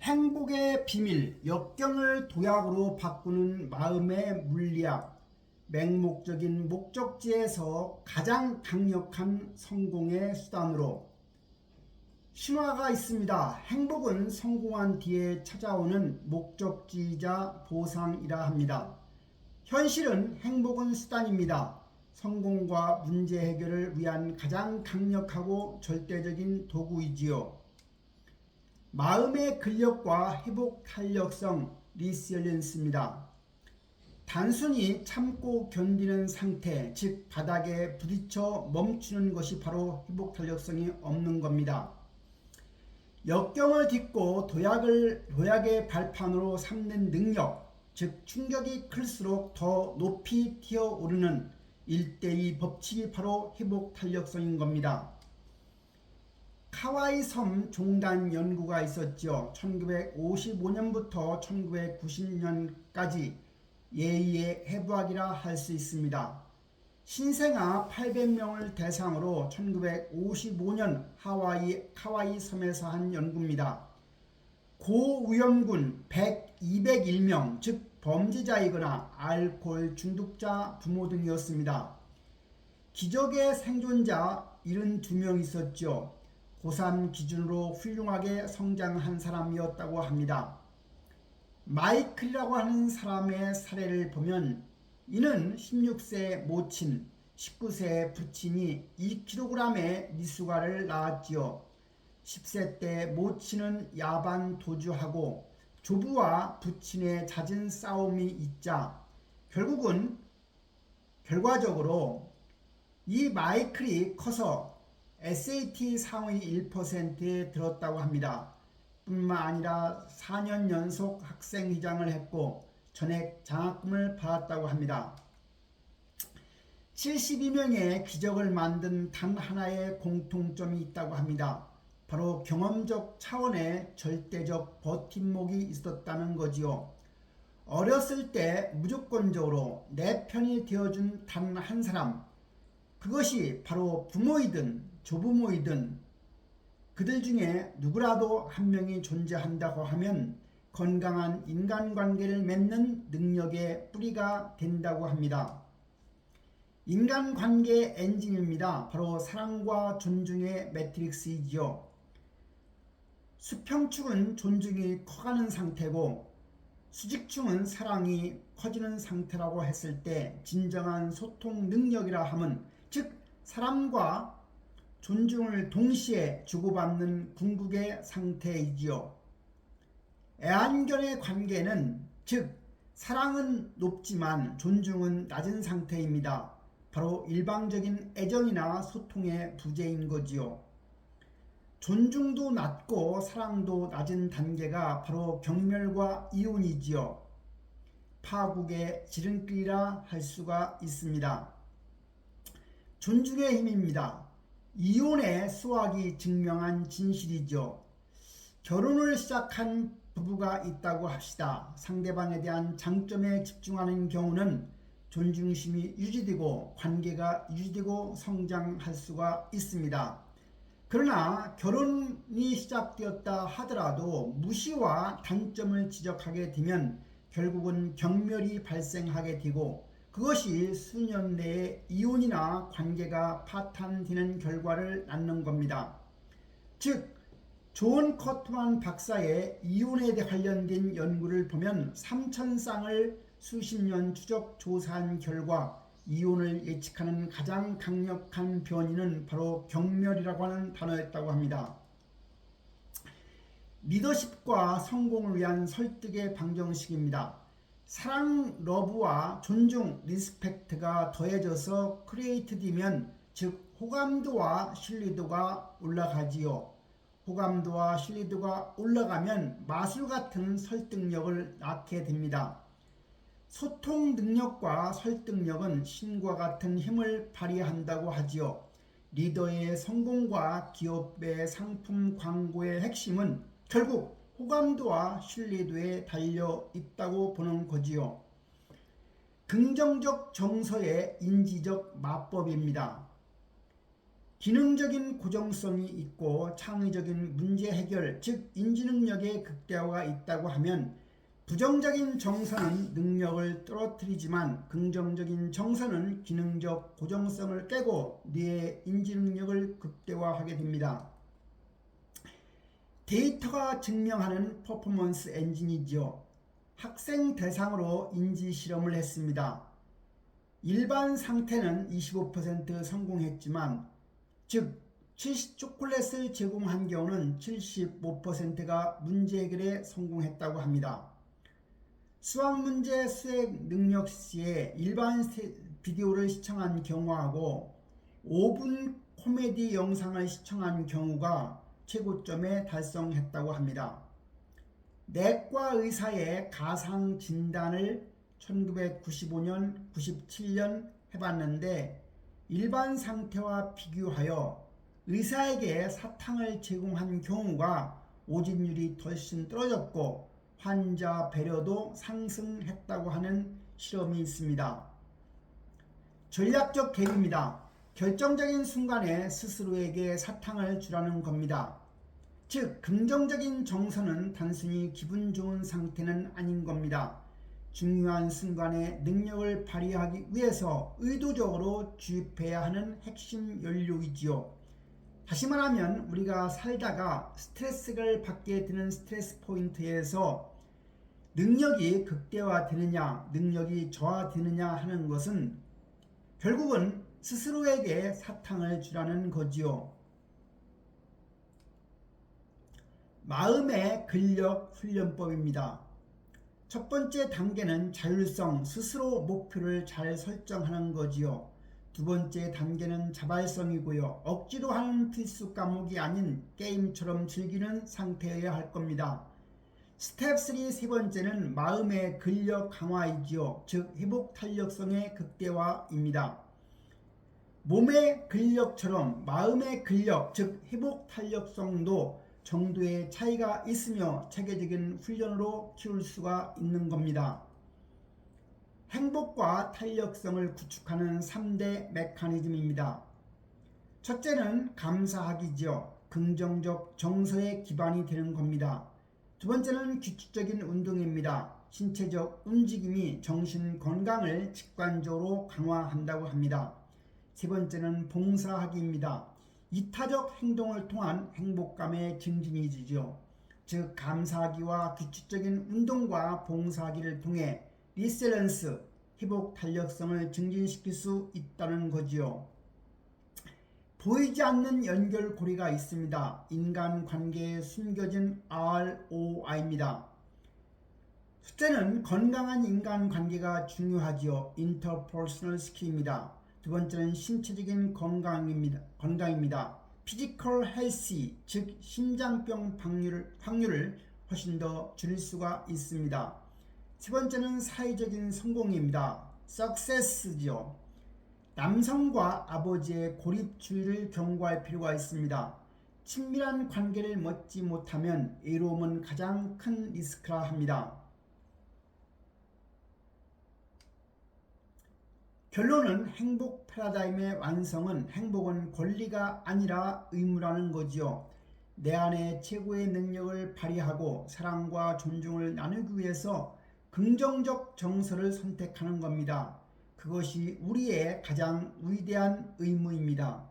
행복의 비밀, 역경을 도약으로 바꾸는 마음의 물리학, 맹목적인 목적지에서 가장 강력한 성공의 수단으로. 신화가 있습니다. 행복은 성공한 뒤에 찾아오는 목적지이자 보상이라 합니다. 현실은 행복은 수단입니다. 성공과 문제 해결을 위한 가장 강력하고 절대적인 도구이지요. 마음의 근력과 회복 탄력성, 리실리언스입니다. 단순히 참고 견디는 상태, 즉 바닥에 부딪혀 멈추는 것이 바로 회복 탄력성이 없는 겁니다. 역경을 딛고 도약의 발판으로 삼는 능력, 즉 충격이 클수록 더 높이 튀어오르는 1대2 법칙이 바로 회복 탄력성인 겁니다. 카와이 섬 종단 연구가 있었죠. 1955년부터 1990년까지 예의의 해부학이라 할 수 있습니다. 신생아 800명을 대상으로 1955년 카와이 섬에서 한 연구입니다. 고위험군 201명, 즉 범죄자이거나 알코올 중독자 부모 등이었습니다. 기적의 생존자 72명 있었죠. 고3 기준으로 훌륭하게 성장한 사람이었다고 합니다. 마이클이라고 하는 사람의 사례를 보면 이는 16세 모친, 19세 부친이 2kg의 미숙아를 낳았지요. 10세 때 모친은 야반 도주하고 조부와 부친의 잦은 싸움이 있자 결과적으로 이 마이클이 커서 SAT 상위 1%에 들었다고 합니다. 뿐만 아니라 4년 연속 학생회장을 했고 전액 장학금을 받았다고 합니다. 72명의 기적을 만든 단 하나의 공통점이 있다고 합니다. 바로 경험적 차원의 절대적 버팀목이 있었다는 거지요. 어렸을 때 무조건적으로 내 편이 되어준 단 한 사람, 그것이 바로 부모이든 조부모이든 그들 중에 누구라도 한 명이 존재한다고 하면 건강한 인간관계를 맺는 능력의 뿌리가 된다고 합니다. 인간관계 엔진입니다. 바로 사랑과 존중의 매트릭스이지요. 수평축은 존중이 커가는 상태고 수직축은 사랑이 커지는 상태라고 했을 때 진정한 소통 능력이라 함은 즉 사랑과 존중을 동시에 주고받는 궁극의 상태이지요. 애완견의 관계는 즉 사랑은 높지만 존중은 낮은 상태입니다. 바로 일방적인 애정이나 소통의 부재인 거지요. 존중도 낮고 사랑도 낮은 단계가 바로 경멸과 이혼이지요. 파국의 지름길이라 할 수가 있습니다. 존중의 힘입니다. 이혼의 수학이 증명한 진실이죠. 결혼을 시작한 부부가 있다고 합시다. 상대방에 대한 장점에 집중하는 경우는 존중심이 유지되고 관계가 유지되고 성장할 수가 있습니다. 그러나 결혼이 시작되었다 하더라도 무시와 단점을 지적하게 되면 결국은 경멸이 발생하게 되고 그것이 수년 내에 이혼이나 관계가 파탄되는 결과를 낳는 겁니다. 즉 존 커트만 박사의 이혼에 관련된 연구를 보면 3,000쌍을 수십 년 추적 조사한 결과 이혼을 예측하는 가장 강력한 변이는 바로 경멸이라고 하는 단어였다고 합니다. 리더십과 성공을 위한 설득의 방정식입니다. 사랑, 러브와 존중, 리스펙트가 더해져서 크리에이트되면 즉 호감도와 신뢰도가 올라가지요. 호감도와 신뢰도가 올라가면 마술 같은 설득력을 낳게 됩니다. 소통 능력과 설득력은 신과 같은 힘을 발휘한다고 하지요. 리더의 성공과 기업의 상품 광고의 핵심은 결국 호감도와 신뢰도에 달려 있다고 보는 거지요. 긍정적 정서의 인지적 마법입니다. 기능적인 고정성이 있고 창의적인 문제 해결, 즉 인지 능력의 극대화가 있다고 하면 부정적인 정서는 능력을 떨어뜨리지만 긍정적인 정서는 기능적 고정성을 깨고 뇌의 인지 능력을 극대화하게 됩니다. 데이터가 증명하는 퍼포먼스 엔진이지요. 학생 대상으로 인지 실험을 했습니다. 일반 상태는 25% 성공했지만, 즉 초콜릿을 제공한 경우는 75%가 문제 해결에 성공했다고 합니다. 수학 문제 수행 능력 시에 일반 비디오를 시청한 경우하고 5분 코미디 영상을 시청한 경우가 최고점에 달성했다고 합니다. 내과 의사의 가상 진단을 1995년, 97년 해봤는데 일반 상태와 비교하여 의사에게 사탕을 제공한 경우가 오진율이 훨씬 떨어졌고 환자 배려도 상승했다고 하는 실험이 있습니다. 전략적 개입입니다. 결정적인 순간에 스스로에게 사탕을 주라는 겁니다. 즉 긍정적인 정서는 단순히 기분 좋은 상태는 아닌 겁니다. 중요한 순간에 능력을 발휘하기 위해서 의도적으로 주입해야 하는 핵심 연료이지요. 다시 말하면 우리가 살다가 스트레스를 받게 되는 스트레스 포인트에서 능력이 극대화되느냐 능력이 저하되느냐 하는 것은 결국은 스스로에게 사탕을 주라는 거지요. 마음의 근력 훈련법입니다. 첫 번째 단계는 자율성, 스스로 목표를 잘 설정하는 거지요. 두 번째 단계는 자발성이고요. 억지로 하는 필수 과목이 아닌 게임처럼 즐기는 상태여야 할 겁니다. 스텝 3 세 번째는 마음의 근력 강화이지요. 즉 회복 탄력성의 극대화입니다. 몸의 근력처럼 마음의 근력, 즉 회복 탄력성도 정도의 차이가 있으며 체계적인 훈련으로 키울 수가 있는 겁니다. 행복과 탄력성을 구축하는 3대 메커니즘입니다. 첫째는 감사하기죠. 긍정적 정서의 기반이 되는 겁니다. 두 번째는 규칙적인 운동입니다. 신체적 움직임이 정신 건강을 직관적으로 강화한다고 합니다. 세 번째는 봉사하기입니다. 이타적 행동을 통한 행복감의 증진이지요. 즉 감사하기와 규칙적인 운동과 봉사하기를 통해 리셀런스, 회복 탄력성을 증진시킬 수 있다는 거지요. 보이지 않는 연결고리가 있습니다. 인간관계에 숨겨진 ROI입니다. 첫째는 건강한 인간관계가 중요하지요. 인터퍼스널 스킬입니다. 두 번째는 신체적인 건강입니다. 피지컬 헬시, 즉 심장병 확률을 훨씬 더 줄일 수가 있습니다. 세 번째는 사회적인 성공입니다. 석세스죠. 남성과 아버지의 고립주의를 경고할 필요가 있습니다. 친밀한 관계를 맺지 못하면 외로움은 가장 큰 리스크라 합니다. 결론은 행복 패러다임의 완성은 행복은 권리가 아니라 의무라는 거지요. 내 안에 최고의 능력을 발휘하고 사랑과 존중을 나누기 위해서 긍정적 정서를 선택하는 겁니다. 그것이 우리의 가장 위대한 의무입니다.